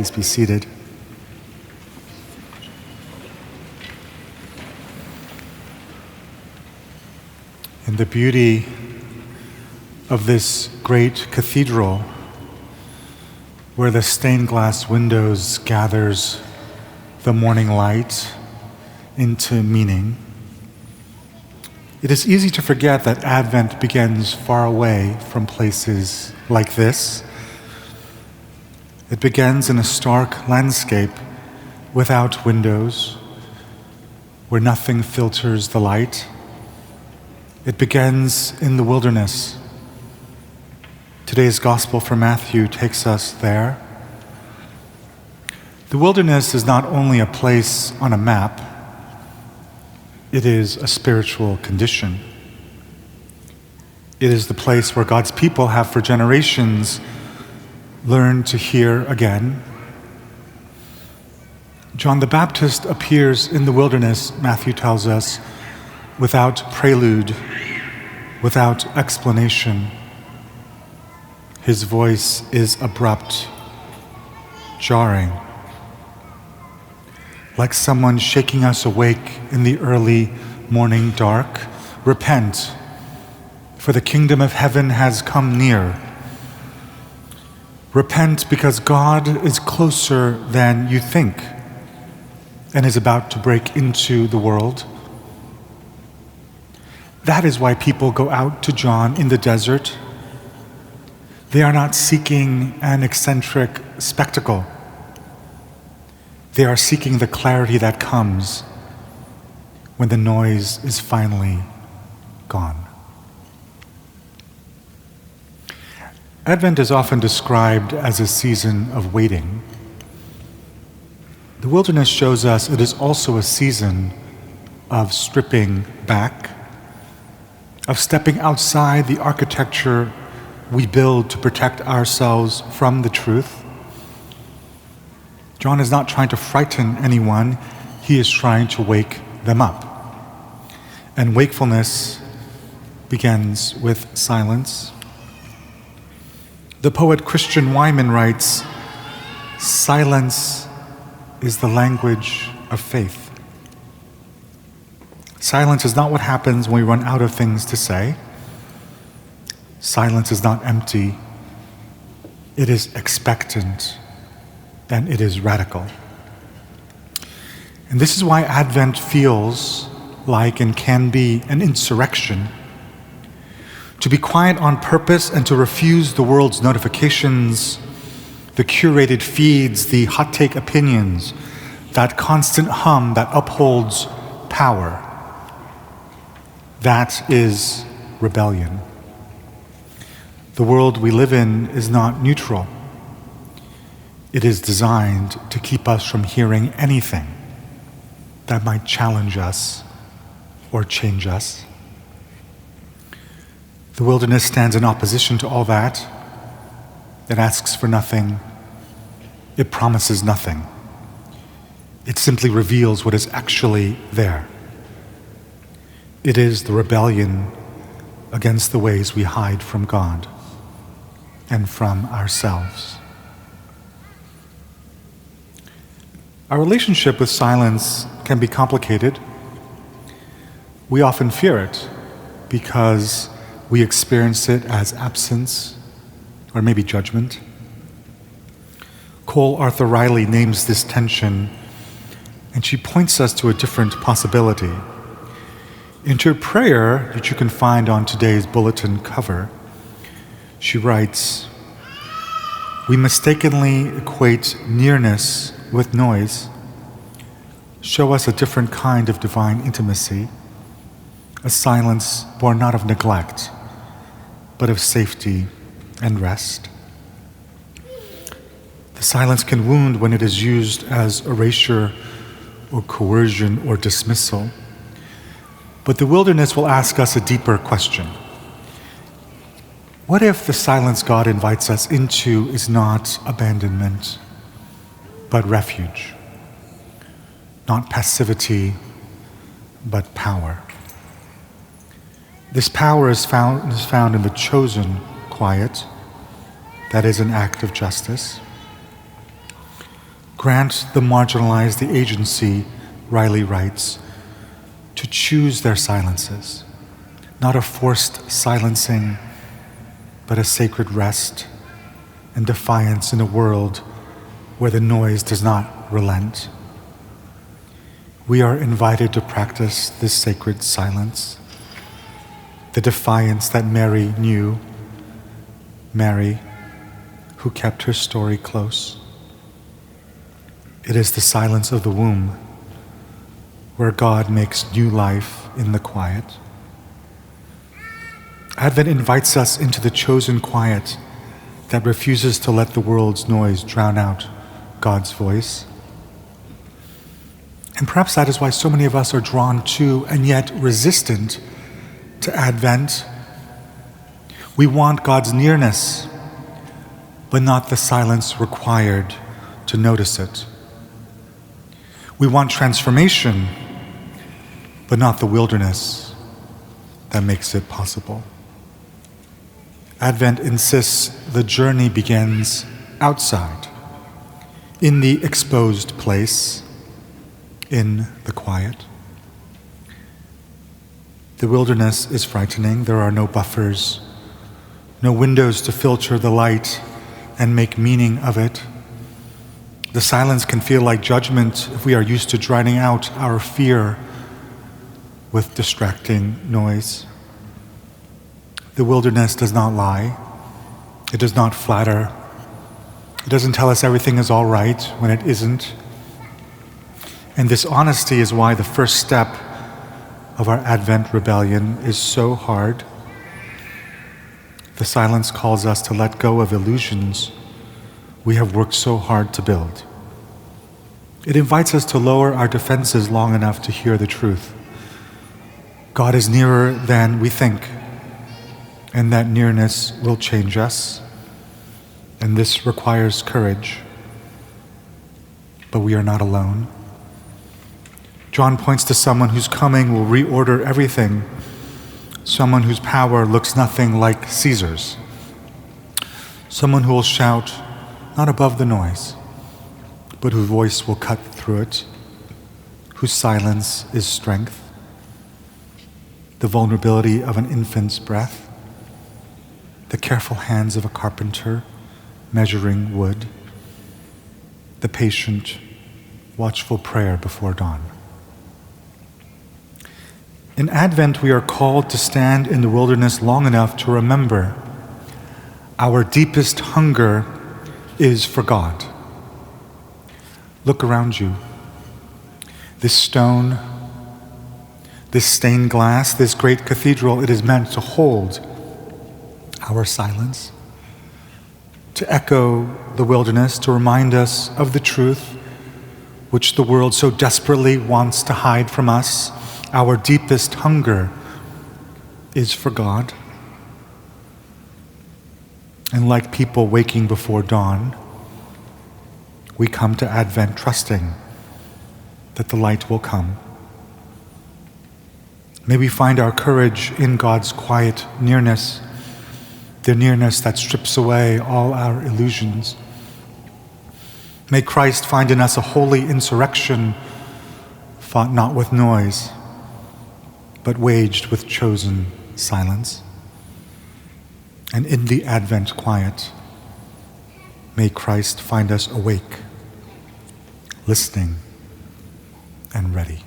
Please be seated. In the beauty of this great cathedral, where the stained glass windows gathers the morning light into meaning, it is easy to forget that Advent begins far away from places like this. It begins in a stark landscape without windows, where nothing filters the light. It begins in the wilderness. Today's Gospel from Matthew takes us there. The wilderness is not only a place on a map, it is a spiritual condition. It is the place where God's people have for generations learned to hear again. John the Baptist appears in the wilderness, Matthew tells us, without prelude, without explanation. His voice is abrupt, jarring, like someone shaking us awake in the early morning dark. Repent, for the kingdom of heaven has come near. Repent because God is closer than you think and is about to break into the world. That is why people go out to John in the desert. They are not seeking an eccentric spectacle. They are seeking the clarity that comes when the noise is finally gone. Advent is often described as a season of waiting. The wilderness shows us it is also a season of stripping back, of stepping outside the architecture we build to protect ourselves from the truth. John is not trying to frighten anyone, he is trying to wake them up. And wakefulness begins with silence. The poet Christian Wyman writes, "Silence is the language of faith." Silence is not what happens when we run out of things to say. Silence is not empty. It is expectant, and it is radical. And this is why Advent feels like and can be an insurrection. To be quiet on purpose and to refuse the world's notifications, the curated feeds, the hot take opinions, that constant hum that upholds power. That is rebellion. The world we live in is not neutral. It is designed to keep us from hearing anything that might challenge us or change us. The wilderness stands in opposition to all that. It asks for nothing. It promises nothing. It simply reveals what is actually there. It is the rebellion against the ways we hide from God and from ourselves. Our relationship with silence can be complicated. We often fear it because we experience it as absence or maybe judgment. Cole Arthur Riley names this tension, and she points us to a different possibility. In her prayer that you can find on today's bulletin cover, she writes, "We mistakenly equate nearness with noise. Show us a different kind of divine intimacy, a silence born not of neglect, but of safety and rest." The silence can wound when it is used as erasure or coercion or dismissal. But the wilderness will ask us a deeper question. What if the silence God invites us into is not abandonment, but refuge? Not passivity, but power. This power is found in the chosen quiet, that is an act of justice. Grant the marginalized the agency, Riley writes, to choose their silences, not a forced silencing, but a sacred rest and defiance in a world where the noise does not relent. We are invited to practice this sacred silence, the defiance that Mary knew, Mary who kept her story close. It is the silence of the womb where God makes new life in the quiet. Advent invites us into the chosen quiet that refuses to let the world's noise drown out God's voice. And perhaps that is why so many of us are drawn to and yet resistant to Advent. We want God's nearness, but not the silence required to notice it. We want transformation, but not the wilderness that makes it possible. Advent insists the journey begins outside, in the exposed place, in the quiet. The wilderness is frightening. There are no buffers, no windows to filter the light and make meaning of it. The silence can feel like judgment if we are used to drowning out our fear with distracting noise. The wilderness does not lie. It does not flatter. It doesn't tell us everything is all right when it isn't. And this honesty is why the first step of our Advent rebellion is so hard. The silence calls us to let go of illusions we have worked so hard to build. It invites us to lower our defenses long enough to hear the truth. God is nearer than we think, and that nearness will change us, and this requires courage. But we are not alone. John points to someone whose coming will reorder everything, someone whose power looks nothing like Caesar's, someone who will shout not above the noise, but whose voice will cut through it, whose silence is strength, the vulnerability of an infant's breath, the careful hands of a carpenter measuring wood, the patient, watchful prayer before dawn. In Advent, we are called to stand in the wilderness long enough to remember our deepest hunger is for God. Look around you. This stone, this stained glass, this great cathedral, it is meant to hold our silence, to echo the wilderness, to remind us of the truth which the world so desperately wants to hide from us. Our deepest hunger is for God. And like people waking before dawn, we come to Advent trusting that the light will come. May we find our courage in God's quiet nearness, the nearness that strips away all our illusions. May Christ find in us a holy insurrection, fought not with noise, but waged with chosen silence. And in the Advent quiet, may Christ find us awake, listening, and ready.